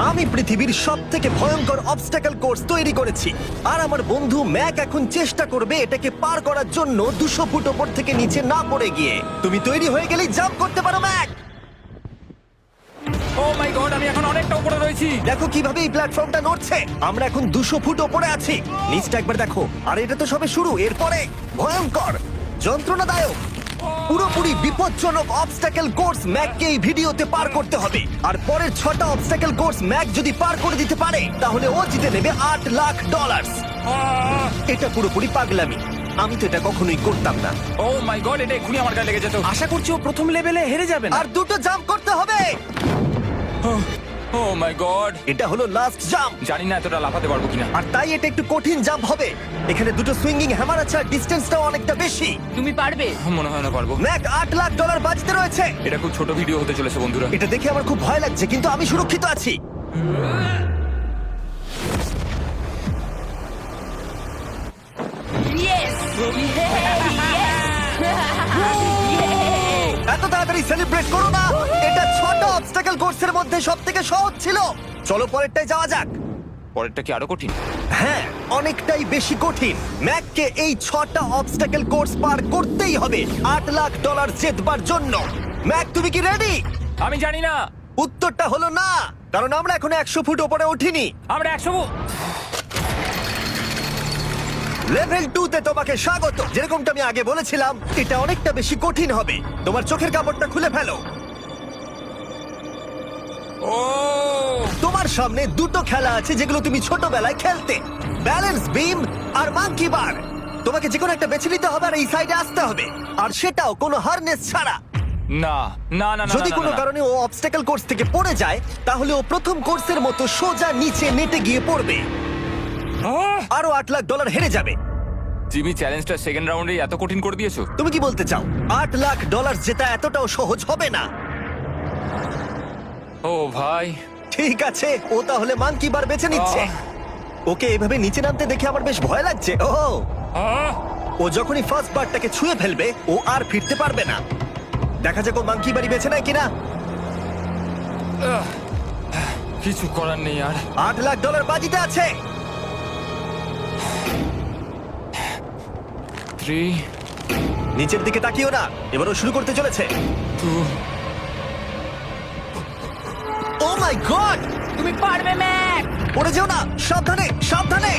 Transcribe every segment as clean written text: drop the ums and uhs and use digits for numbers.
আমি পৃথিবীর সবথেকে ভয়ঙ্কর অবস্টাকল কোর্স তৈরি করেছি, আর আমার বন্ধু ম্যাক এখন চেষ্টা করবে এটাকে পার করার জন্য 200 ফুট ওপর থেকে নিচে না পড়ে গিয়ে। তুমি তৈরি হয়ে গেলেই জাম্প করতে পারো ম্যাক। ও মাই গড, আমি এখন অনেকটা উপরে রয়েছি। দেখো কিভাবে এই প্ল্যাটফর্মটা নড়ছে। আমরা এখন 200 ফুট ওপরে আছি। নিচটা একবার দেখো। আর এটা তো সবে শুরু, এরপরে ভয়ঙ্কর, যন্ত্রণাদায়ক, পুরোপুরি বিপজ্জনক অবস্টাকল কোর্স ম্যাককে এই ভিডিওতে পার করতে হবে। আর পরের 6টা অবস্টাকল কোর্স ম্যাক যদি পার করে দিতে পারে তাহলে ও জিতে নেবে $8 লাখ। এটা পুরোপুরি পাগলামি, আমি তো এটা কখনোই করতাম না। ও মাই গড, এটা এক্ষুনি আমার গায়ে লেগে যেত। আশা করছি ও প্রথম লেভেলে হেরে যাবে না। আর 2টো জাম্প করতে হবে। ও মাই গড, এটা হলো লাস্ট জাম্প, জানি না এতটা লাফাতে পারবো কিনা। আর তাই এটা একটু কঠিন জাম্প হবে। এখানে 2টো সুইঙ্গিং হ্যামার আছে আর ডিসটেন্সটাও অনেকটা বেশি। তুমি পারবে। মনে হয় না পারবো। ম্যাক $8 লাখ বাজিতে রয়েছে। এটা খুব ছোট ভিডিও হতে চলেছে বন্ধুরা। এটা দেখে আমার খুব ভয় লাগছে, কিন্তু আমি সুরক্ষিত আছি। ইয়েস এত তাড়াতাড়ি সেলিব্রেট করো না। এটা 6টা অবস্টাকল কোর্সের মধ্যে সবথেকে সহজ ছিল। চলো পরেরটায় যাওয়া যাক। পরেরটা কি আরো কঠিন? হ্যাঁ, অনেকটাই বেশি কঠিন। ম্যাককে এই 6টা অবস্টাকল কোর্স পার করতেই হবে $8 লাখ জেতবার জন্য। ম্যাক, তুমি কি রেডি? আমি জানি না। উত্তরটা হলো না, কারণ আমরা এখনো 100 ফুট উপরে উঠিনি। আমরা 100। লেভেল 2 তে তোমাকে স্বাগত। যেরকমটা আমি আগে বলেছিলাম, এটা অনেকটা বেশি কঠিন হবে। তোমার চোখের কাপড়টা খুলে ফেলো। ও তোমার সামনে 2টো খেলা আছে যেগুলো তুমি ছোটবেলায় খেলতে, ব্যালেন্স বিম আর মাঙ্কি বার। তোমাকে যে কোনো একটা বেছে নিতে হবে আর এই সাইডে আসতে হবে, আর সেটাও কোনো হারনেস ছাড়া। না না না না, যদি না, কোনো না, না। কারণে ও অবস্টাকল কোর্স থেকে পড়ে যায় তাহলে ও প্রথম কোর্সের মতো সোজা নিচে নেটে গিয়ে পড়বে, আহ! আরো $8 লাখ হেরে যাবে। জিমি, চ্যালেঞ্জটা সেকেন্ড রাউন্ডে এত কঠিন করে দিয়েছো। তুমি কি বলতে চাও $8 লাখ জেতা এতটাও সহজ হবে না? ও ভাই, ঠিক আছে, ও তাহলে মাঙ্কি বার বেছে নিচ্ছে। ওকে এভাবে নিচে নামতে দেখে আমার বেশ ভয় লাগছে। আহ! ও যখনই ফার্স্ট বারটাকে ছুঁয়ে ফেলবে ও আর ফিরতে পারবে না। দেখা যাক ও মাঙ্কি বাড়ি বেছে নেয় কিনা। কিছু করার নেই আর। $8 লাখ বাজিতে আছে। 3 নিচের দিকে তাকিও না, এবার ও শুরু করতে চলেছে। 2 ও মাই গড, তুমি পারবে ম্যাক। পড়ে যেও না, সাবধানে সাবধানে।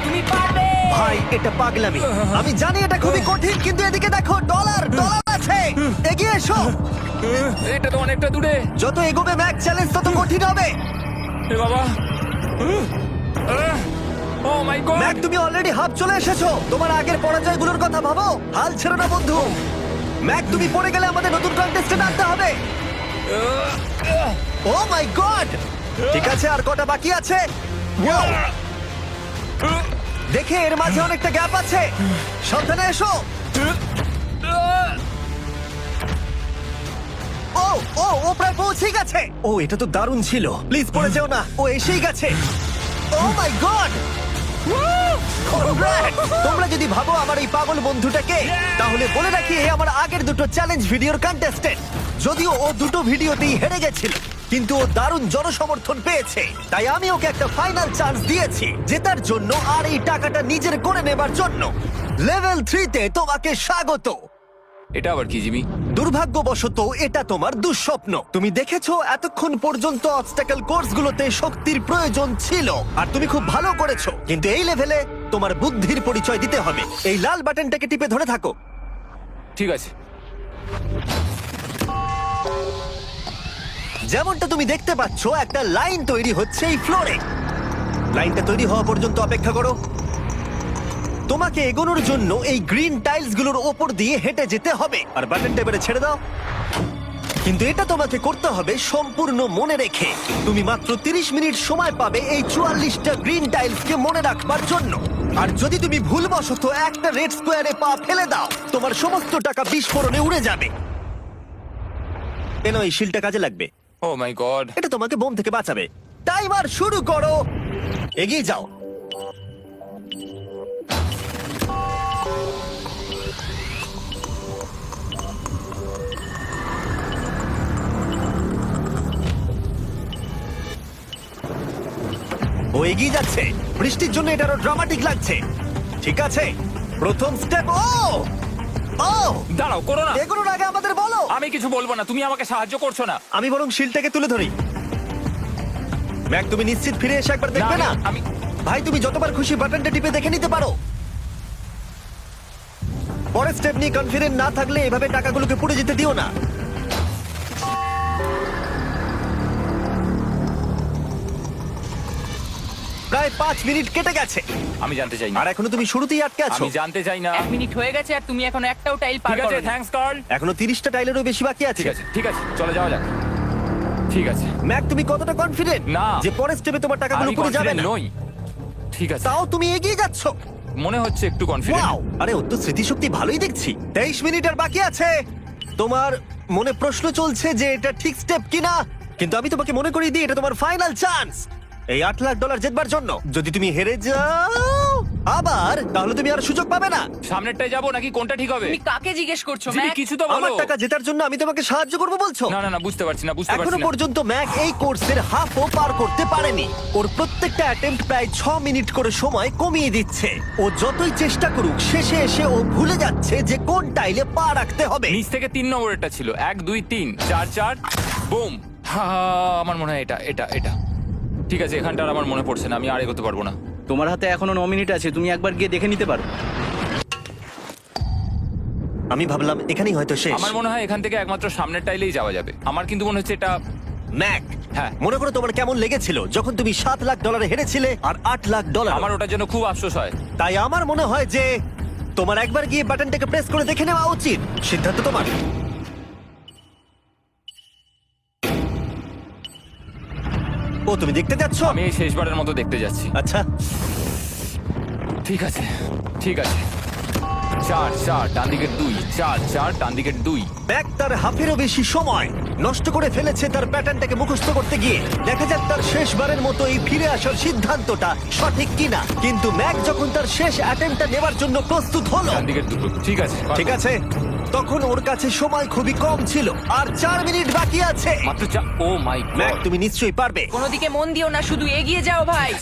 তুমি পারবে। ভাই, এটা পাগলামি। আমি জানি এটা খুবই কঠিন, কিন্তু এদিকে দেখো, ডলার আছে। এগিয়ে এসো। এটা তো অনেকটা দূরে। যত এগোবে ম্যাক চ্যালেঞ্জ তত কঠিন হবে। এ বাবা, ও মাই গড। ম্যাক, তুমি অলরেডি হাফ চলে এসেছো। তোমার আগের পরাজয়গুলোর কথা ভাবো, হাল ছেড়ো না বন্ধু। ম্যাক, তুমি পড়ে গেলে আমাদের নতুন কন্টেস্টেন্ট আনতে হবে। ও মাই গড, ঠিক আছে, আর কটা বাকি আছে? Wow! দেখে এর মাঝে অনেকটা গ্যাপ আছে। সাবধানে এসো। ও ও ও প্রায় পৌঁছে গেছে। ও, এটা তো দারুণ ছিল। প্লিজ পড়ে যেও না, ও এসেই গেছে। ও মাই গড, তোমরা যদি ভাবো আমার এই পাগল বন্ধুটাকে, তাহলে বলে রাখি এ আমার আগের 2টো চ্যালেঞ্জ ভিডিওর কন্টেস্টেন্ট। যদিও ও 2টো ভিডিওতেই হেরে গেছিল, কিন্তু ও দারুণ জনসমর্থন পেয়েছে। তাই আমি ওকে একটা ফাইনাল চান্স দিয়েছি জেতার জন্য আর এই টাকাটা নিজের করে নেবার জন্য। লেভেল 3 তে তোমাকে স্বাগত। এটা আবার কি জিমি? দুর্ভাগ্যবশত এটা তোমার দুঃস্বপ্ন। তুমি দেখেছো এতক্ষণ পর্যন্ত অবস্টাকল কোর্সগুলোতে শক্তির প্রয়োজন ছিল, আর তুমি খুব ভালো করেছো। কিন্তু এই লেভেলে তোমার বুদ্ধির পরিচয় দিতে হবে। এই লাল বাটনটাকে টিপে ধরে থাকো। ঠিক আছে। যেমনটা তুমি দেখতে পাচ্ছ, একটা লাইন তৈরি হচ্ছে এই ফ্লোরে। লাইনটা তৈরি হওয়া পর্যন্ত অপেক্ষা করো। তোমাকে এগোনোর জন্য এই গ্রিন টাইলস গুলোর ওপর দিয়ে হেঁটে যেতে হবে। আর বাটনটা এবারে ছেড়ে দাও। কিন্তু এটা তোমাকে করতে হবে সম্পূর্ণ মনে রেখে। তুমি মাত্র 30 মিনিট সময় পাবে এই 44টা গ্রিন টাইলসকে মনে রাখবার জন্য। আর যদি তুমি ভুলবশত একটা রেড স্কোয়ারে পা ফেলে দাও, তোমার সমস্ত টাকা বিস্ফোরণে উড়ে যাবে। কেন, এই শিলটা কাজে লাগবে। ও মাই গড। এটা তোমাকে বোম থেকে বাঁচাবে। টাইমার শুরু করো, এগিয়ে যাও। ও এগিয়ে যাচ্ছে। বৃষ্টির জন্য এটা আরো ড্রামাটিক লাগছে। ঠিক আছে, প্রথম স্টেপ। ও ও দাঁড়াও, করো না। এগুলোর আগে আমাদের বলো। আমি কিছু বলবো না, তুমি আমাকে সাহায্য করছো না। আমি বরং শিলটাকে তুলে ধরি। ম্যাক, তুমি নিশ্চিত ফিরে এসে একবার দেখবে না? আমি ভাই, তুমি যতবার খুশি বাটনটা টিপে দেখে নিতে পারো। পরের স্টেপ নিয়ে কনফিডেন্ট না থাকলে এভাবে টাকাগুলোকে পুড়ে যেতে দিও না। প্রায় 5 মিনিট কেটে গেছে আমি জানতে চাই না। আর এখনো তুমি শুরুতেই আটকে আছো। আমি জানতে চাই না। 1 মিনিট হয়ে গেছে আর তুমি এখন একটাও টাইল পার ঠিক আছে, করোনি। Thanks Carl. এখনো 30টা টাইলেরও বেশি বাকি আছে। ঠিক আছে, ঠিক আছে, চলে যাওয়া যাক। ঠিক আছে, ম্যাক, তুমি কতটা কনফিডেন্ট না। যে পরের স্টেপে তোমার টাকাগুলো আমি পুড়ে যাবে confident না? নই। ঠিক আছে, তাও তুমি এগিয়ে যাচ্ছ। মনে হচ্ছে একটু কনফিডেন্ট। ওয়াও! আরে ওর তো স্মৃতিশক্তি ভালোই দেখছি। 23 মিনিট আর বাকি আছে। তোমার মনে প্রশ্ন চলছে যে এটা ঠিক স্টেপ কিনা, কিন্তু আমি তোমাকে মনে করিয়ে দিই এটা তোমার ফাইনাল চান্স এই $8 লাখ জেতবার জন্য। যদি তুমি হেরে যাও আবার, তাহলে তুমি আর সুযোগ পাবে না। সামনেরটায় যাবো নাকি কোনটা ঠিক হবে? তুমি কাকে জিজ্ঞেস করছো জিমি, ম্যাক? কিছু তো বলো। আমার টাকা জেতার জন্য আমি তোমাকে সাহায্য করবো বলছো? না না না, বুঝতে পারছি না, বুঝতে এখনো পারছি না। পর্যন্ত ম্যাক এই কোর্সের হাফও পার করতে পারেনি। ওর প্রত্যেকটা অ্যাটেম্প্ট প্রায় 6 মিনিট করে সময় কমিয়ে দিচ্ছে। ও যতই চেষ্টা করুক, শেষে এসে ও ভুলে যাচ্ছে যে কোন টাইলে পা রাখতে হবে। নিচ থেকে 3 নম্বরেরটা ছিল 1 2 3 4 4 বুম। আমার মনে হয় এটা এটা এটা ঠিক আছে। এখানটা আর আমার মনে পড়ছে না, আমি আর এগোতে পারবো না। তোমার হাতে এখনো 9 মিনিট আছে, তুমি একবার গিয়ে দেখে নিতে পারো। আমি ভাবলাম এখানেই হয়তো শেষ। আমার মনে হয় এখান থেকে একমাত্র সামনের টাইলেই যাওয়া যাবে। আমার কিন্তু মনে হচ্ছে এটা। ম্যাক, হ্যাঁ। মনে করো তোমার কেমন লেগেছিল যখন তুমি $7 লাখ হেরেছিলে আর $8 লাখ। আমার ওটার জন্য খুব আফসোস হয়। তাই আমার মনে হয় যে তোমার একবার গিয়ে বাটনটাকে প্রেস করে দেখে নেওয়া উচিত। সিদ্ধান্ত তোমার। ও, তুমি দেখতে যাচ্ছ? আমি এই শেষবারের মতো দেখতে যাচ্ছি। আচ্ছা, ঠিক আছে, ঠিক আছে। 4 4 ডান দিকের 2, 4 4 ডান দিকের 2। ব্যাক তার হাফেরও বেশি সময় নষ্ট করে ফেলেছে তার প্যাটার্নটাকে মুখস্থ করতে গিয়ে। দেখা যাক তার শেষবারের মতো এই ফিরে আসার সিদ্ধান্তটা সঠিক কিনা। কিন্তু ম্যাক যখন তার শেষ অ্যাটেম্পটা নেবার জন্য প্রস্তুত হলো, ডান দিকের 2। ঠিক আছে, ঠিক আছে, তখন ওর কাছে সময় খুবই কম ছিল আর 4 মিনিট বাকি আছে। মাত্র 4। ও মাই ম্যাক, গড। তুমি নিশ্চয়ই পারবে। কোনো দিকে মন দিও না, শুধু এগিয়ে যাও ভাই।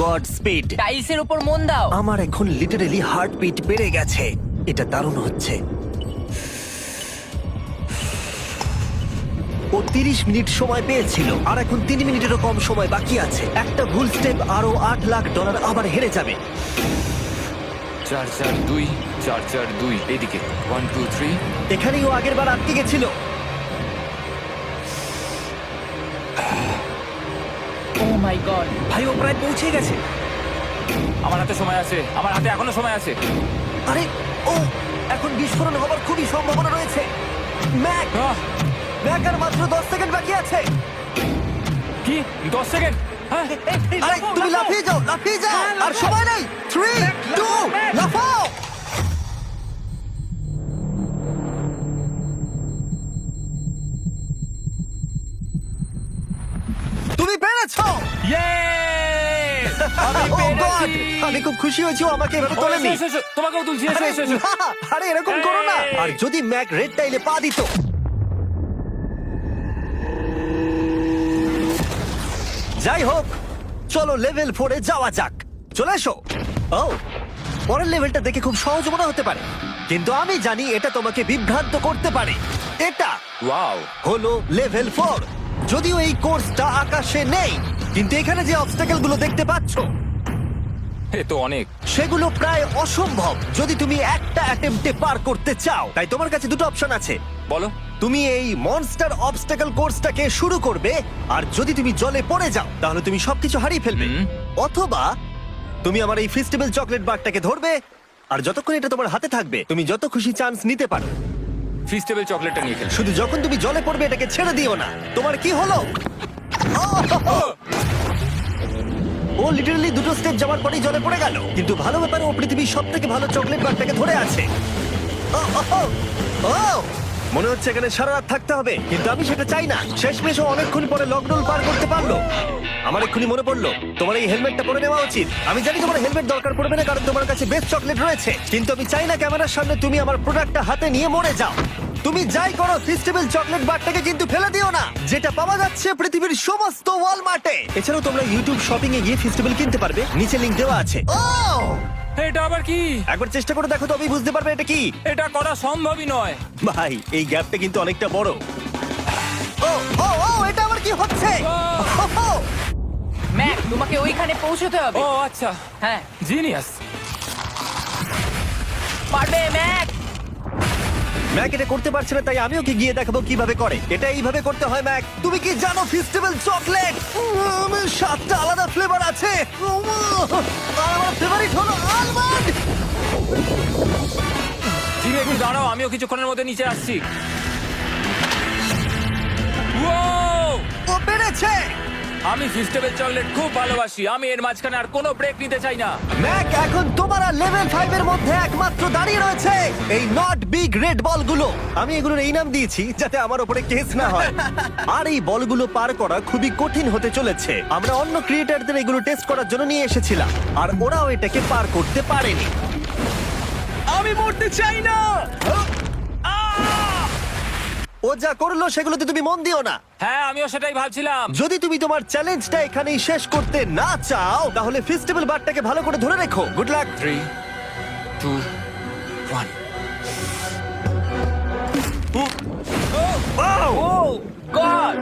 God speed. টাইলসের উপর মন দাও। আমার এখন লিটারালি হার্টবিট বেড়ে গেছে। এটা দারুণ হচ্ছে। ও 30 মিনিট সময় পেয়েছিল আর এখন 3 মিনিটেরও কম সময় বাকি আছে। একটা ভুল স্টেপ আরো $8 লাখ আবার হেরে যাবে। 4 4 2 4 4 2 এদিকে 1 2 3। এখানেই ও আগের বার আটকে গেছিল। ও মাই গড। ভাই, ও প্রায় পৌঁছে গেছে। আমার হাতে সময় আছে, আমার হাতে এখনো সময় আছে। আরে, ও এখন বিস্ফোরণ হবার খুবই সম্ভাবনা রয়েছে। ম্যাক, আহ, ম্যাক আর মাত্র 10 সেকেন্ড বাকি আছে। কি 10 সেকেন্ড? হ্যাঁ, আরে তুমি লাফিয়ে যাও, লাফিয়ে যাও। আর সময় নেই। 3 2 লাফাও। তুমি পেরেছো। Yay! আমি Oh God! পেরেছি। আমি খুব খুশি হয়েছি ও আমাকে এভাবে ও, তোলেনি। এসো, এসো, এসো। তোমাকেও তুলছি, এসো, আরে এসো, এসো। না, আরে এরকম করো না। এই। আর যদি ম্যাক রেড টাইলে পা দিত। যাই হোক, চলো লেভেল 4 এ যাওয়া যাক। চলে এসো। ও, পরের লেভেলটা দেখে খুব সহজ মনে হতে পারে, কিন্তু আমি জানি এটা তোমাকে বিভ্রান্ত করতে পারে। এটা ওয়াও। হলো লেভেল 4। যদিও এই কোর্সটা আকাশে নেই, কিন্তু এখানে যে অবস্টাকেল গুলো দেখতে পাচ্ছ এ তো অনেক। সেগুলো প্রায় অসম্ভব যদি তুমি একটা অ্যাটেম্পটে পার করতে চাও। তাই তোমার কাছে দুটো অপশন আছে। বলো। তুমি এই মনস্টার অবস্টাকেল কোর্সটাকে শুরু করবে, আর যদি তুমি জলে পড়ে যাও তাহলে তুমি সবকিছু হারিয়ে ফেলবে। হুম। অথবা তুমি আমার এই ফেস্টিভ্যাল চকলেট বারটাকে ধরবে, আর যতক্ষণ এটা তোমার হাতে থাকবে তুমি যত খুশি চান্স নিতে পারো। ফিস্টেবল চকলেটটা নিয়ে খেলছি। শুধু যখন তুমি জলে পড়বে এটাকে ছেড়ে দিও না। তোমার কি হলো? ও লিটারালি দুটো স্টেপ যাওয়ার পরেই জলে পড়ে গেল। কিন্তু ভালো ব্যাপারে ও পৃথিবীর সবথেকে ভালো চকলেট বারটাকে ধরে আছে। ও, মনে হচ্ছে এখানে সারা রাত থাকতে হবে, কিন্তু আমি সেটা চাই না। শেষমেশ ও অনেকক্ষণ পরে লকডাউন পার করতে পারলো। আমার এক্ষুনি মনে পড়লো তোমার এই হেলমেটটা পরে নেওয়া উচিত। আমি জানি তোমার হেলমেট দরকার পড়বে না, কারণ তোমার কাছে বেস্ট চকলেট রয়েছে, কিন্তু আমি চাই না ক্যামেরার সামনে তুমি আমার প্রোডাক্টটা হাতে নিয়ে মরে যাও। তুমি যাই করো ফেস্টিভ্যাল চকলেট বারটাকে কিন্তু ফেলে দিও না, যেটা পাওয়া যাচ্ছে পৃথিবীর সমস্ত ওয়ালমার্টে। এছাড়াও তোমরা ইউটিউব শপিং এ গিয়ে ফেস্টিভ্যাল কিনতে পারবে, নিচে লিংক দেওয়া আছে। ও এটা আবার কি? একবার চেষ্টা করে দেখো, তবেই বুঝতে পারবে এটা কি। এটা করা সম্ভবই নয়। ভাই এই গ্যাপটা কিন্তু অনেকটা বড়। ও ও ও এটা আবার কি হচ্ছে? ও, ম্যাক, তোমাকে ওইখানে পৌঁছতে হবে। ও আচ্ছা, হ্যাঁ, জিনিয়াস। পারবে ম্যাক। ম্যাক এটা করতে পারছে না, তাই আমি ওকে গিয়ে দেখাবো কিভাবে করে। এটা এইভাবে করতে হয় ম্যাক। তুমি কি জানো ফেস্টিভ্যাল চকলেট 7টা আলাদা ফ্লেভার আছে। আর আমার ফেভারিট হলো আলমন্ড। জিমি একটু দাঁড়াও, আমিও কিছুক্ষণের মধ্যে নিচে আসছি। Wow! ও পেরেছে। আমি ফেস্টিভ্যাল চকলেট খুব ভালোবাসি। আমি এর মাঝখানে আর কোনো ব্রেক নিতে চাই না। ম্যাক এখন তোমার আর লেভেল 5 এর মধ্যে একমাত্র দাঁড়িয়ে রয়েছে এই নট বিগ রেড বলগুলো। আমি এগুলোর এই নাম দিয়েছি যাতে আমার উপরে কেস না হয়। আর এই বলগুলো পার করা খুবই কঠিন হতে চলেছে। আমরা অন্য ক্রিয়েটরদের এগুলো টেস্ট করার জন্য নিয়ে এসেছিলাম, আর ওরাও এটাকে পার করতে পারেনি। আমি মরতে চাই না। ও যা করলো সেগুলোতে তুমি মন দিও না। হ্যাঁ, আমিও সেটাই ভাবছিলাম। যদি তুমি তোমার চ্যালেঞ্জটা এখানেই শেষ করতে না চাও, তাহলে ফেস্টিভ্যাল বারটাকে ভালো করে ধরে রেখো। Good luck. 3, 2, 1। ও গড!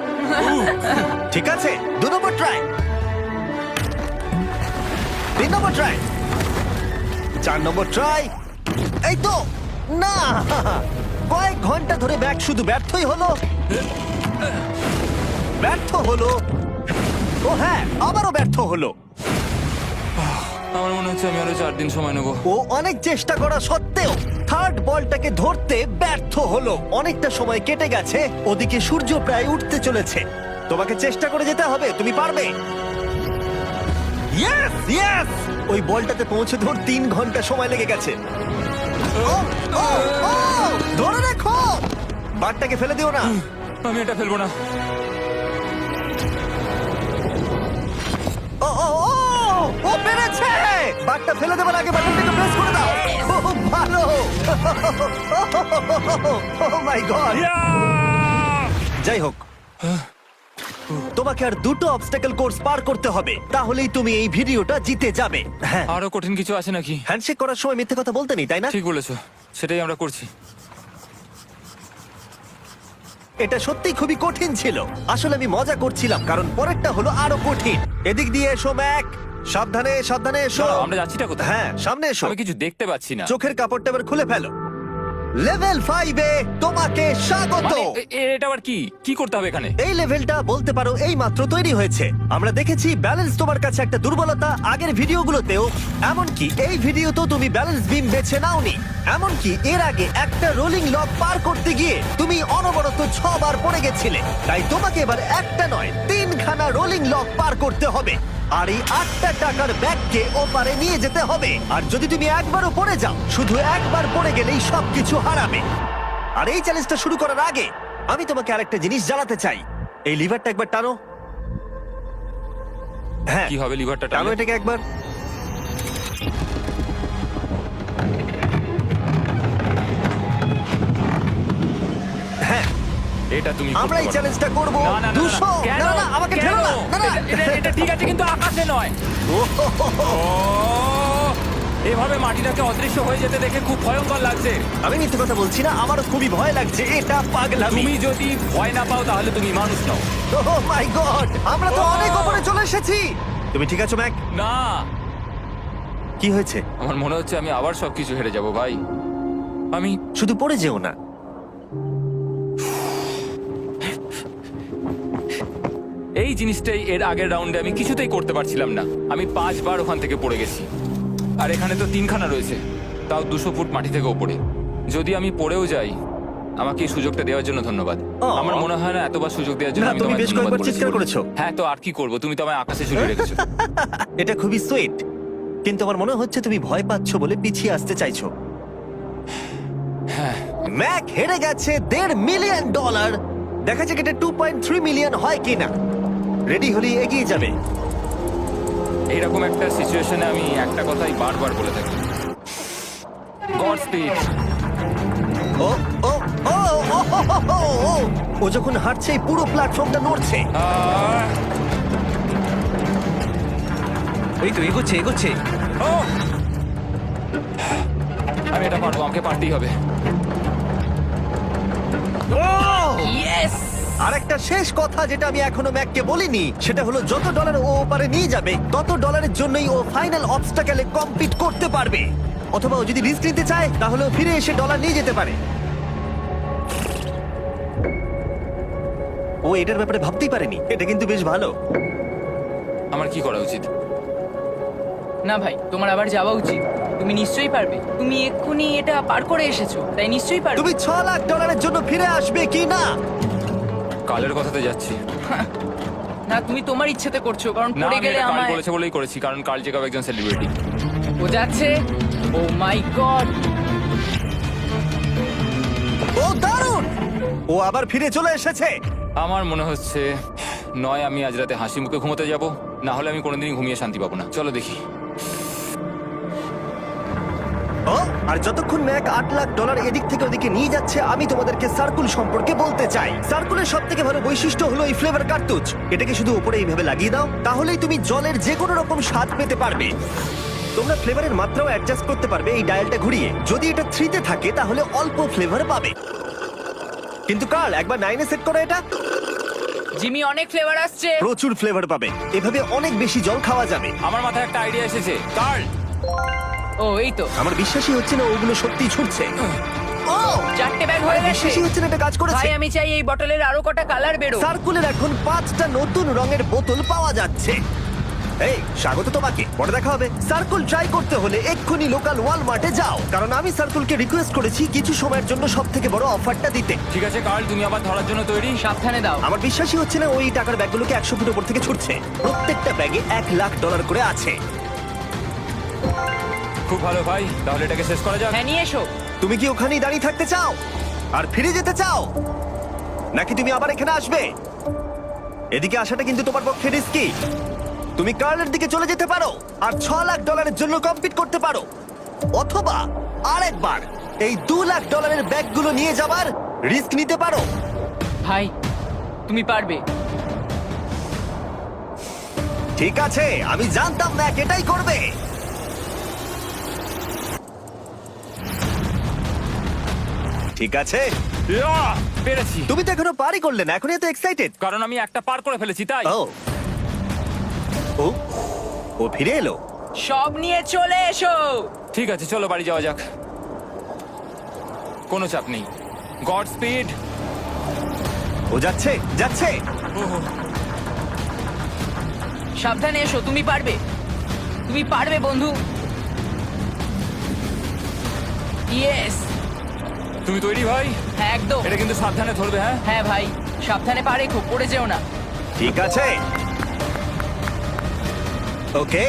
ঠিক আছে, 2 নম্বর ট্রাই, 3 নম্বর ট্রাই, 4 নম্বর ট্রাই। এই তো না, কয়েক ঘন্টা ধরে ব্যাগ শুধু ব্যর্থই হলো, ব্যর্থ হলো। ও হ্যাঁ, আবারও ব্যর্থ হলো। আমার মনে হচ্ছে আমি আরো 4 দিন সময় নেবো। ও অনেক চেষ্টা করা সত্ত্বেও থার্ড বলটাকে ধরতে ব্যর্থ হলো। অনেকটা সময় কেটে গেছে, ওদিকে সূর্য প্রায় উঠতে চলেছে। তোমাকে চেষ্টা করে যেতে হবে, তুমি পারবে। ইয়েস ইয়েস, ওই বলটাতে পৌঁছে ধর 3 ঘন্টা সময় লেগে গেছে। ও, ও, ও, ধরে রাখো, বারটাকে ফেলে দিও না। আমি এটা ফেলবো না। ও ও ও, ও পেরেছে। বারটা ফেলে দেবার আগে বাটনটাকে প্রেস করে দাও। ও ভালো। ও মাই গড। যাই হোক, তোমাকে আর 2টো অবস্টাকেল কোর্স পার করতে হবে, তাহলেই তুমি এই ভিডিওটা জিতে যাবে। হ্যাঁ, আরো কঠিন কিছু আছে নাকি? হ্যান্ডশেক করার সময় মিথ্যে কথা বলতে নেই, তাই না? ঠিক বলেছো, সেটাই আমরা করছি। এটা সত্যি খুবই কঠিন ছিল। আসলে আমি মজা করছিলাম, কারণ পরেরটা হলো আরো কঠিন। এদিক দিয়ে এসো ম্যাক, সাবধানে সাবধানে এসো। দাঁড়াও, আমরা যাচ্ছিটা কোথায়? হ্যাঁ, সামনে এসো। আমি কিছু দেখতে পাচ্ছি না। চোখের কাপড়টা এবার খুলে ফেলো। লেভেল 5 এ তোমাকে স্বাগত। মানে, এটা আবার কি কি করতে হবে এখানে? এই লেভেলটা বলতে পারো এই মাত্র তৈরি হয়েছে। আমরা দেখেছি ব্যালেন্স তোমার কাছে একটা দুর্বলতা আগের ভিডিওগুলোতেও, এমনকি এই ভিডিওতেও তুমি ব্যালেন্স বিম বেছে নাওনি। এমনকি এর আগে একটা রোলিং লক পার করতে গিয়ে তুমি অনবরত 6 বার পড়ে গেছিলে। তাই তোমাকে এবার একটা নয় 3খানা রোলিং লক পার করতে হবে, আর এই 8টা টাকার ব্যাগকে ওপারে নিয়ে যেতে হবে। আর যদি তুমি একবারও পড়ে যাও, শুধু একবার পড়ে গেলেই সবকিছু হারাবে। আর এই চ্যালেঞ্জটা শুরু করার আগে আমি তোমাকে আরেকটা জিনিস জানাতে চাই। এই লিভারটা একবার টানো। হ্যাঁ, কি হবে লিভারটা টানো টানলে? এটাকে একবার। হ্যাঁ, এটা তুমি আমরা এই চ্যালেঞ্জটা করব। না, না, না, না, 200 কেন? না না আমাকে কেন? ঠেলো না। না না এটা ঠিক আছে, কিন্তু আকাশে নয়। ও, এভাবে মাটিটাকে অদৃশ্য হয়ে যেতে দেখে খুব ভয়ঙ্কর লাগছে। আমি মিথ্যে কথা বলছি না, আমারও খুবই ভয় লাগছে। এটা পাগলামি। তুমি যদি ভয় না পাও তাহলে তুমি মানুষ নও। ওহ মাই গড, আমরা তো Oh! অনেক উপরে চলে এসেছি। তুমি ঠিক আছো ম্যাক? না, কি হয়েছে? আমার মনে হচ্ছে আমি আবার সবকিছু হেরে যাব ভাই। আমি শুধু পড়ে যেও না। এই জিনিসটাই এর আগের রাউন্ডে আমি কিছুতেই করতে পারছিলাম না। আমি 5 বার ওখান থেকে পড়ে গেছি, আর এখানে তো 3খানা রয়েছে, তাও 200 ফুট মাটি থেকে ওপরে। যদি আমি পড়েও যাই, আমাকে এই সুযোগটা দেওয়ার জন্য ধন্যবাদ। আমার মনে হয় না এতবার সুযোগ দেওয়ার জন্য না, আমি তুমি তোমায় বেশ ধন্যবাদ কয়েকবার চিৎকার বলেছি। করেছো। হ্যাঁ, তো আর কি করব, তুমি তো আমায় আকাশে ঝুলিয়ে রেখেছো। এটা খুবই সুইট, কিন্তু আমার মনে হচ্ছে তুমি ভয় পাচ্ছ বলে পিছিয়ে আসতে চাইছো। হ্যাঁ, ম্যাক হেরে গেছে $1.5 মিলিয়ন। দেখা যাক এটা 2.3 মিলিয়ন হয় কিনা। রেডি হলে এগিয়ে যাবে। এইরকম একটা সিচুয়েশনে আমি একটা কথাই বারবার বলে থাকি, গড স্পিড। ও ও ও ও ও যখন হাঁটছে এই পুরো প্ল্যাটফর্মটা নড়ছে। আহ, এই তো এগোচ্ছে এগোচ্ছে। ও! আমি এটা পারবো, আমাকে পারতেই হবে। ইয়েস! আর একটা শেষ কথা যেটা আমি এখনো ম্যাককে বলিনি, সেটা হলো যত ডলার ও ওপারে নিয়ে যাবে তত ডলারের জন্যই ও ফাইনাল অবস্টাকেলে কমপ্লিট করতে পারবে। অথবা ও যদি রিস্ক নিতে চায় তাহলে ও ফিরে এসে ডলার নিয়ে যেতে পারে। ও এটার ব্যাপারে ভাবতেই পারেনি। এটা কিন্তু বেশ ভালো। আমার কি করা উচিত? না ভাই, তোমার আবার যাওয়া উচিত। তুমি নিশ্চয়ই পারবে। তুমি এক্ষুনি এটা পার করে এসেছো, তাই নিশ্চয়ই পারবে। তুমি $6 লাখ জন্য ফিরে আসবে কি না? কালের কথাতে যাচ্ছি। না, তুমি তোমার ইচ্ছেতে করছো, কারণ না, পড়ে আমি গেলে এটা কাল আমায়। বলেছে বলেই করেছি, কারণ কাল জেকাব একজন সেলিব্রিটি। ও যাচ্ছে। ও মাই গড! ও দারুণ! ও আবার ফিরে চলে এসেছে। আমার মনে হচ্ছে নয় আমি আজ রাতে হাসি মুখে ঘুমোতে যাব, না হলে আমি কোনোদিনই ঘুমিয়ে শান্তি পাবো না। চলো দেখি। ও, আর যতক্ষণ ম্যাক $8 লাখ এদিক থেকে ওদিকে নিয়ে যাচ্ছে, আমি তোমাদেরকে সার্কুল সম্পর্কে বলতে চাই। সার্কুলের সব থেকে ভালো বৈশিষ্ট্য হলো এই ফ্লেভার কার্তুজ। এটাকে শুধু উপরে এইভাবে লাগিয়ে দাও, তাহলেই তুমি জলের যে কোনো রকম স্বাদ পেতে পারবে। তোমরা ফ্লেভারের মাত্রাও অ্যাডজাস্ট করতে পারবে এই ডায়ালটা ঘুরিয়ে। যদি এটা 3 তে থাকে তাহলে অল্প ফ্লেভার পাবে, কিন্তু কাল একবার 9 এ সেট করো এটা, জিমি, অনেক ফ্লেভার আসছে। প্রচুর ফ্লেভার পাবে। এভাবে অনেক বেশি জল খাওয়া যাবে। আমার মাথায় একটা আইডিয়া এসেছে। কার্ল, ও এই তো, আমার বিশ্বাসই হচ্ছে না ওগুলো সত্যিই ছুটছে। ও, 4টে ব্যাগ হয়ে গেছে। বিশ্বাসই হচ্ছে না এটা কাজ করেছে। ভাই, আমি চাই এই বটলের আরো কটা কালার বেরো। সার্কুলের এখন 5টা নতুন রঙের বোতল পাওয়া যাচ্ছে। এই, স্বাগত তোমাকে। পরে দেখা হবে। সার্কুল ট্রাই করতে হলে এক্ষুনি লোকাল ওয়ালমার্টে যাও, কারণ আমি সার্কুলকে রিকোয়েস্ট করেছি কিছু সময়ের জন্য সবথেকে বড় অফারটা দিতে। ঠিক আছে কার্ল, তুমি আবার ধরার জন্য তৈরি? সাবধানে দাও। আমার বিশ্বাসই হচ্ছে না ওই টাকার ব্যাগগুলোকে 100 ফুট উপর থেকে ছুটছে। প্রত্যেকটা ব্যাগে $1 লাখ করে আছে। খুব ভালো ভাই, তাহলে এটাকে শেষ করা যাক। হ্যাঁ, নিয়ে এসো। তুমি কি ওখানেই দাঁড়িয়ে থাকতে চাও আর ফিরে যেতে চাও, নাকি তুমি আবার এখানে আসবে? এদিকে আসাটা কিন্তু তোমার পক্ষে রিস্কি। তুমি কার্লের দিকে চলে যেতে পারো আর $6 লাখ জন্য কম্পিট করতে পারো, অথবা আরেকবার এই $2 লাখ ব্যাগগুলো নিয়ে যাবার রিস্ক নিতে পারো। ভাই, তুমি পারবে। ঠিক আছে, আমি জানতাম ম্যাক এটাই করবে। ঠিক আছে, ইয়া, পেরেছি। তুমি তো এখনো পারই করলে না, এখন এত এক্সাইটেড। কারণ আমি একটা পার করে ফেলেছি তাই। ও ও, ও ফিরে এলো। সব নিয়ে চলে এসো। ঠিক আছে, চলো বাড়ি যাওয়া যাক। কোনো চাপ নেই। God speed. ও যাচ্ছে যাচ্ছে। সাবধানে এসো, তুমি পারবে। তুমি পারবে বন্ধু। ইয়েস! তুমি তৈরি ভাই? হ্যাঁ, একদম। এটা কিন্তু সাবধানে ধরবে, হ্যাঁ? হ্যাঁ ভাই, সাবধানে পারে, খুব পড়ে যেও না। ঠিক আছে, ওকে।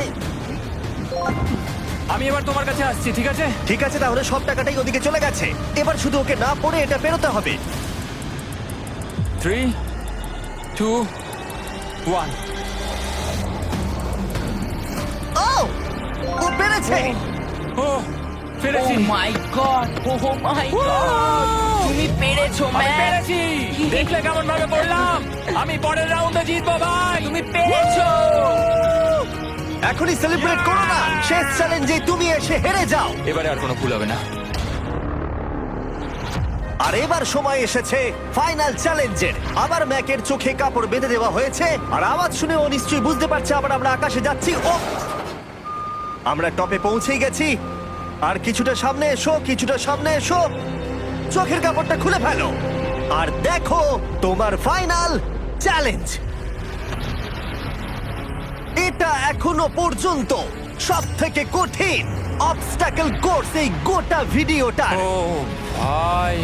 আমি এবার তোমার কাছে আসছি, ঠিক আছে? ঠিক আছে, তাহলে সব টাকাটাই ওদিকে চলে গেছে। এবার শুধু ওকে না পড়ে এটা পেরোতে হবে। 3, 2, 1। ও, ও পেরেছে। ও, ও পেরেছি। মাই গড! ও মাই গড! তুমি পেরেছো, আমি ম্যান! পেরেছি। দেখলে কেমন ভাবে পড়লাম? আমি পরের রাউন্ডে জিতবো ভাই। তুমি পেরেছো! এখনই সেলিব্রেট করো না, শেষ চ্যালেঞ্জে তুমি এসে হেরে যাও। এবারে আর কোনো ভুল হবে না। আর এবার সময় এসেছে ফাইনাল চ্যালেঞ্জের। আবার ম্যাকের চোখে কাপড় বেঁধে দেওয়া হয়েছে, আর আওয়াজ শুনে ও নিশ্চয়ই বুঝতে পারছে আবার আমরা আকাশে যাচ্ছি। ও, আমরা টপে পৌঁছেই গেছি। আর কিছুটা সামনে এসো, কিছুটা সামনে এসো। চোখের কাপড়টা খুলে ফেলো আর দেখো তোমার ফাইনাল চ্যালেঞ্জ। এটা এখনো পর্যন্ত সব থেকে কঠিন অবস্টাকল কোর্স এই গোটা ভিডিওটা। ও ভাই,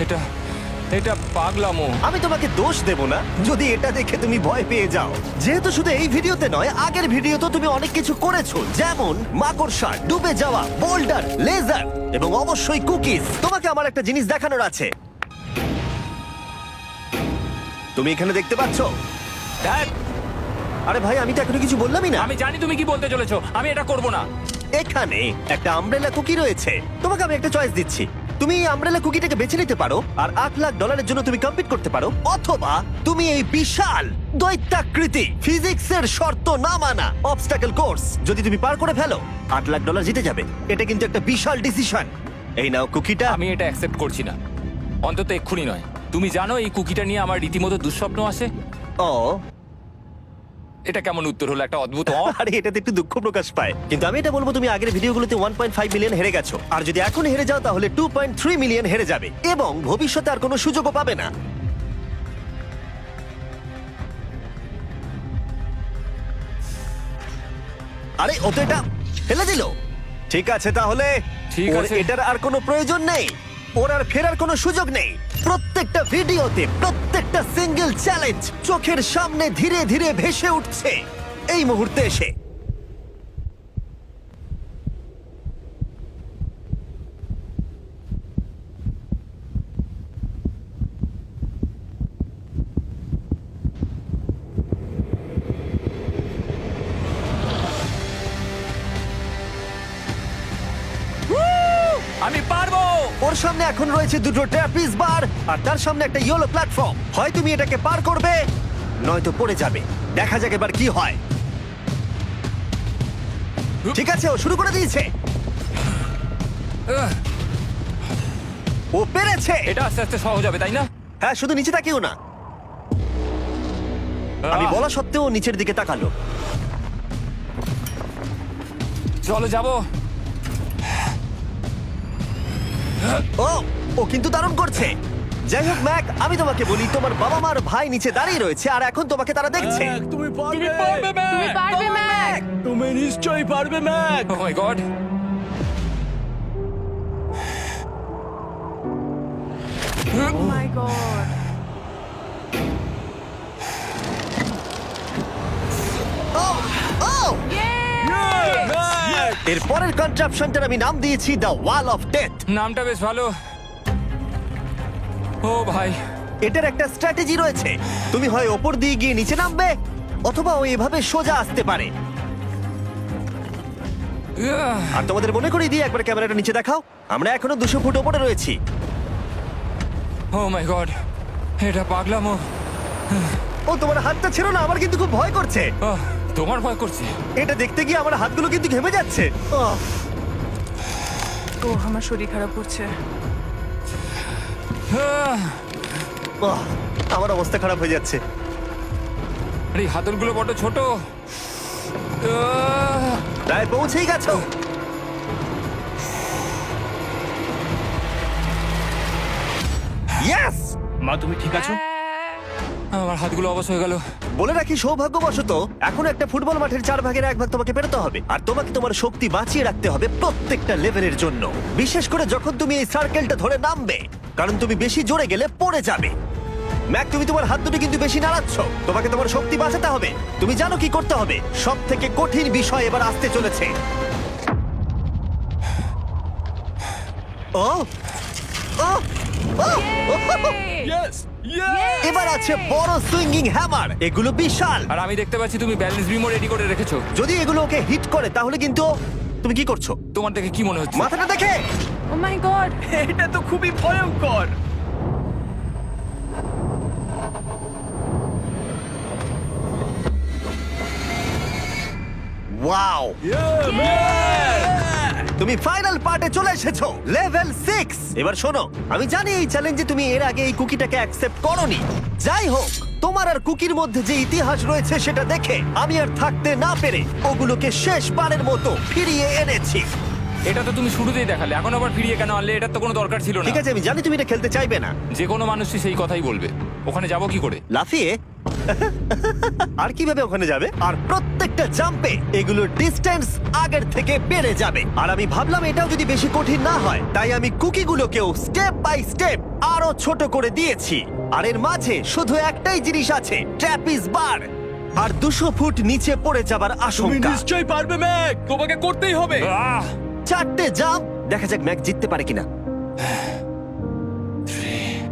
এটা এটা পাগলামো। আমি তোমাকে দোষ দেব না যদি এটা দেখে তুমি ভয় পেয়ে যাও, যেহেতু শুধু এই ভিডিওতে নয়, আগের ভিডিওতে তুমি অনেক কিছু করেছো, যেমন মাকড়সা, ডুবে যাওয়া, বোল্ডার, লেজার এবং অবশ্যই কুকিজ। তোমাকে আমার একটা জিনিস দেখানোর আছে। তুমি এখানে দেখতে পাচ্ছ? দেখ, আরে ভাই, আমি তো এখনো কিছু বললামই না। আমি জানি তুমি কি বলতে চলেছো। আমি এটা করব না। এখানে একটা আমব্রেলা কুকি রয়েছে। তোমাকে আমি একটা চয়েস দিচ্ছি, তুমি এই আমব্রেলা কুকিটাকে বেছে নিতে পারো আর $8 লাখ জন্য তুমি কম্পিট করতে পারো, অথবা তুমি এই বিশাল দৈত্যাকৃতি ফিজিক্সের শর্ত না মানা অবস্টাকল কোর্স যদি তুমি পার করে ফেলো, $8 লাখ জিতে যাবে। এটা কিন্তু একটা বিশাল ডিসিশন। এই নাও কুকিটা। আমি এটা অ্যাকসেপ্ট করছি না, অন্তত এক্ষুনি নয়। তুমি জানো এই কুকিটা নিয়ে আমার রীতিমতো দুঃস্বপ্ন আসে। ও এটা কেমন উত্তর হলো, একটা অদ্ভুত আরে এটাতে একটু দুঃখ প্রকাশ পায়, কিন্তু আমি এটা বলবো তুমি আগের ভিডিওগুলোতে 1.5 মিলিয়ন হেরে গেছো, আর যদি এখন হেরে যাও তাহলে 2.3 মিলিয়ন হেরে যাবে এবং ভবিষ্যতে আর কোনো সুযোগও পাবে না। আরে ও তো এটা ফেলে দিল। ঠিক আছে তাহলে ঠিক ওর আছে। এটার আর কোনো প্রয়োজন নেই, ওর আর ফেরার কোনো সুযোগ নেই। প্রত্যেকটা ভিডিওতে প্রত্যেকটা সিঙ্গেল চ্যালেঞ্জ চোখের সামনে ধীরে ধীরে ভেসে উঠছে এই মুহূর্তে এসে। আমি পারবো। ওর সামনে এখন রয়েছে দুটো ট্র্যাপিজ বার আর তার সামনে একটা ইয়েলো প্ল্যাটফর্ম। হয় তুমি এটাকে পার করবে নয়তো পড়ে যাবে। দেখা যাক এবার কি হয়। ঠিক আছে, ও শুরু করে দিয়েছে। ও পেরেছে। এটা আস্তে আস্তে সহজ হবে, তাই না? হ্যাঁ, শুধু নিচে তাকিও না। আমি বলা সত্ত্বেও ও নিচের দিকে তাকালো। চলো যাবো। ও ও কিন্তু দারুণ করছে। যাই হোক ম্যাক, আমি তোমাকে বলি তোমার বাবা মার ভাই নিচে দাঁড়িয়ে রয়েছে আর এখন তোমাকে তারা দেখছে। তুমি পারবে তুমি পারবে ম্যাক। তুমি নিশ্চয়ই পারবে ম্যাক। ও মাই গড। ও মাই গড। ও ও এর পরের কনট্রাপশনটার আমি নাম দিয়েছি দ্য ওয়াল অফ ডেথ। নামটা বেশ ভালো। ও ভাই, এটার একটা স্ট্র্যাটেজি রয়েছে। তুমি হয় ওপর দিয়ে গিয়ে নিচে নামবে, অথবা ও এভাবে সোজা আসতে পারে। আর তোমাদের মনে করিয়ে দিয়ে একবার ক্যামেরাটা নিচে দেখাও। আমরা এখনো 200 ফুট ওপরে রয়েছি। ও মাই গড, এটা পাগলামো। ও তোমার হাতটা ছিল না, আমার কিন্তু খুব ভয় করছে। আহ, তোমার ভয় করছে? এটা দেখতে গিয়ে আমার হাতগুলো কিন্তু ঘেমে যাচ্ছে। আহ, ও আমার শরীর খারাপ করছে। আহ, আহ, আমার অবস্থা খারাপ হয়ে যাচ্ছে। আরে এই হাতলগুলো বড় ছোট। আহ, প্রায় পৌঁছেই গেছো। ইয়েস! মা তুমি ঠিক আছো? আমার হাতগুলো অবশ হয়ে গেল। বলে রাখি, সৌভাগ্যবশত এখন একটা ফুটবল মাঠের 4 ভাগের 1 ভাগ তোমাকে পেরোতে হবে, আর তোমাকে তোমার শক্তি বাঁচিয়ে রাখতে হবে প্রত্যেকটা লেভেলের জন্য, বিশেষ করে যখন তুমি এই সার্কেলটা ধরে নামবে, কারণ তুমি বেশি জোরে গেলে পড়ে যাবে। ম্যাক, তুমি তোমার হাত দুটো কিন্তু বেশি নাড়াচ্ছ। তোমাকে তোমার শক্তি বাঁচাতে হবে। তুমি জানো কি করতে হবে। সব থেকে কঠিন বিষয় এবার আসতে চলেছে। ও ও ও! ইয়েস এবার আছে বড় সুইঙ্গিং হ্যামার। এগুলো বিশাল। আর আমি দেখতে পাচ্ছি তুমি ব্যালেন্স বিমও রেডি করে রেখেছো। যদি এগুলো ওকে হিট করে তাহলে কিন্তু তুমি কি করছো? তোমার দেখে কি মনে হচ্ছে? মাথাটা দেখে। ও মাই গড। এটা তো খুবই ভয়ঙ্কর। ওয়াও! তুমি ফাইনাল পার্টে চলে এসেছো, লেভেল 6। এবার শোনো, আমি জানি এই চ্যালেঞ্জে তুমি এর আগে এই কুকিটাকে অ্যাকসেপ্ট করোনি। যাই হোক, তোমার আর কুকির মধ্যে যে ইতিহাস রয়েছে সেটা দেখে আমি আর থাকতে না পেরে ওগুলোকে শেষবারের মতো ফিরিয়ে এনেছি। এটা তো তুমি শুরুতেই দেখালে, এখন আবার ফিরিয়ে কেন আনলে? এটার তো কোনো দরকার ছিল না। ঠিক আছে, আমি জানি তুমি এটা খেলতে চাইবে না। যে কোনো মানুষই সেই কথাই বলবে। ওখানে যাবো কি করে? লাফিয়ে? আর কিভাবে ওখানে যাবে? আর প্রত্যেকটা জাম্পে এগুলোর ডিস্টেন্স আগের থেকে বেড়ে যাবে। আর আমি ভাবলাম এটাও যদি বেশি কঠিন না হয়, তাই আমি কুকিগুলোকেও স্টেপ বাই স্টেপ আরো ছোট করে দিয়েছি। আর এর মাঝে শুধু একটাই জিনিস আছে, ট্র্যাপিজ বার। আর 200 ফুট নিচে পড়ে যাবার তুমি আশঙ্কা। নিশ্চয়ই পারবে ম্যাক, তোমাকে করতেই হবে। আহ! 4টে জাম্প। দেখা যাক ম্যাক জিততে পারে কিনা। 3,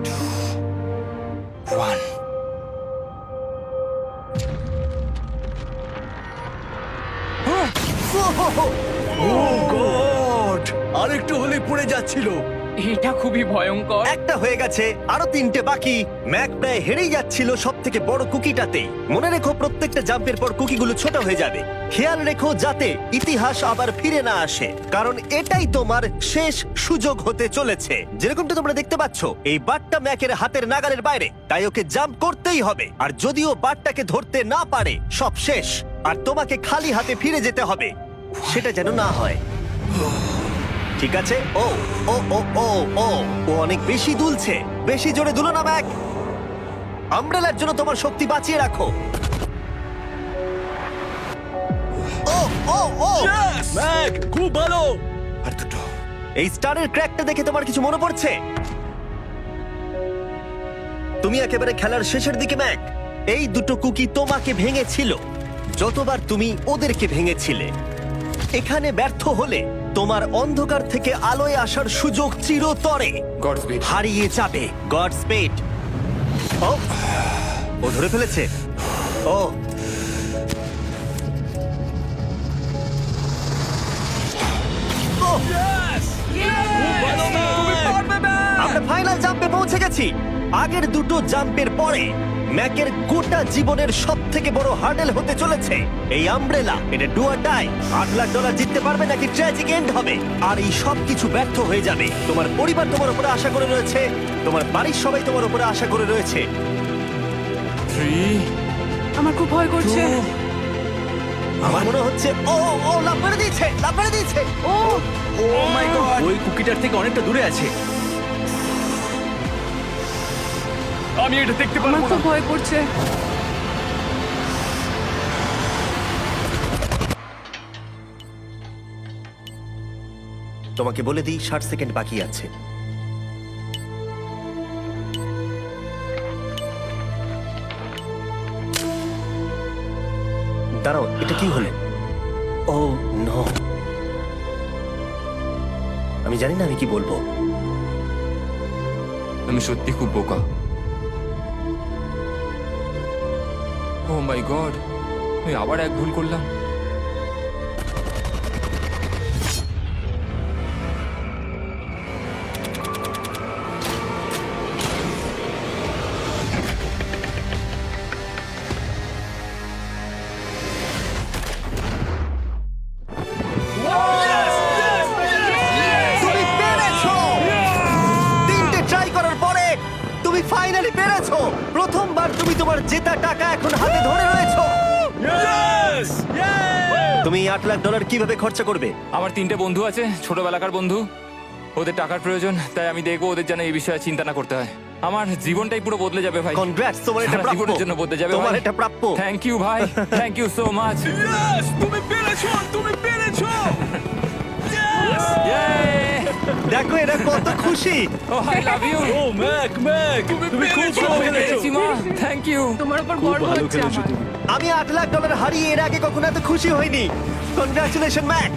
2, 1। Oh, God! আরেকটু হলে পড়ে যাচ্ছিল। এটা খুবই ভয়ঙ্কর। একটা হয়ে গেছে, আরো 3টে বাকি। ম্যাক প্রায় হেরেই যাচ্ছিল সব থেকে বড় কুকিটাতে। মনে রেখো প্রত্যেকটা জাম্পের পর কুকিগুলো ছোট হয়ে যাবে। খেয়াল রেখো যাতে ইতিহাস আবার ফিরে না আসে, কারণ এটাই তোমার শেষ সুযোগ হতে চলেছে। যেরকমটা তোমরা দেখতে পাচ্ছ, এই বারটা ম্যাকের হাতের নাগালের বাইরে, তাই ওকে জাম্প করতেই হবে। আর যদিও বারটাকে ধরতে না পারে, সব শেষ। আর তোমাকে খালি হাতে ফিরে যেতে হবে, সেটা যেন না হয়। ঠিক আছে। ও ও ও ও ও ও অনেক বেশি দুলছে। বেশি জোরে দুলো না ম্যাক। আমব্রেলার জন্য তোমার শক্তি বাঁচিয়ে রাখো। ও ও ও ম্যাক, খুব ভালো। আর দুটো। এই স্টারের ক্র্যাকটা দেখে তোমার কিছু মনে পড়ছে? তুমি একেবারে খেলার শেষের দিকে ম্যাক। এই দুটো কুকি তোমাকে ভেঙেছিল যতবার তুমি ওদেরকে ভেঙেছিলে। এখানে ব্যর্থ হলে তোমার অন্ধকার থেকে আলোয় আসার সুযোগ চিরতরে গডস্পিড। হারিয়ে যাবে। God speed. ও ও ধরে ফেলেছে। ও ও, আমরা ফাইনাল জাম্পে পৌঁছে গেছি। আগের দুটো জাম্পের পরে ম্যাকের গোটা জীবনের সব থেকে বড় হার্ডেল হতে চলেছে এই আমব্রেলা। এটা ডু অর ডাই। $8 লাখ জিততে পারবে নাকি ট্র্যাজিক এন্ড হবে। আর এই সব কিছু ব্যর্থ হয়ে যাবে। তোমার পরিবার তোমার উপরে আশা করে রয়েছে, তোমার বাড়ির সবাই তোমার উপরে আশা করে রয়েছে। 3, আমার খুব ভয় করছে। 2, আমার মনে হচ্ছে ও ও লাভ মেরে দিয়েছে, লাভ মেরে দিয়েছে। ও ও মাই গড, ওই কুকিটার থেকে অনেকটা দূরে আছে। আমি এটা দেখতে আমার পারবো না। খুব ভয় করছে। তোমাকে বলে দিই 60 সেকেন্ড বাকি আছে। দাঁড়াও, এটা কি হলো? ও নো, আমি জানি না আমি কি বলবো। আমি সত্যি খুব বোকা। ও মাই গড, আমি আবার এক ভুল করলাম। তুমি পেরেছো! 3টে ট্রাই করার পরে তুমি ফাইনালি পেরেছো। প্রথমবার তুমি তোমার জেতা টাকা এখন হাতে ধরে রয়েছো। তুমি $8 লাখ কিভাবে খরচা করবে? আমার 3টে বন্ধু আছে, ছোটবেলাকার বন্ধু। ওদের টাকার প্রয়োজন, তাই আমি দেখবো ওদের যেন এই বিষয়ে চিন্তা না করতে হয়। আমার জীবনটাই পুরো বদলে যাবে ভাই। কনগ্রাটস, তোমার এটা সারা প্রাপ্য। জীবনের জন্য বদলে যাবে তোমার ভাই। এটা প্রাপ্য। থ্যাংক ইউ ভাই, thank you so much. Yes, তুমি পেরেছো, তুমি পেরেছো। দেখো এরা কত খুশি। Oh I love you. Oh Mac, Mac, তুমি খুব ভালো খেলেছো। মা, থ্যাংক ইউ। তোমার উপর খুব গর্ব ভালো হচ্ছে খেলেছো আমার। তুমি। আমি $8 লাখ হারিয়ে এর আগে কখনো এত খুশি হইনি। Congratulation Mac.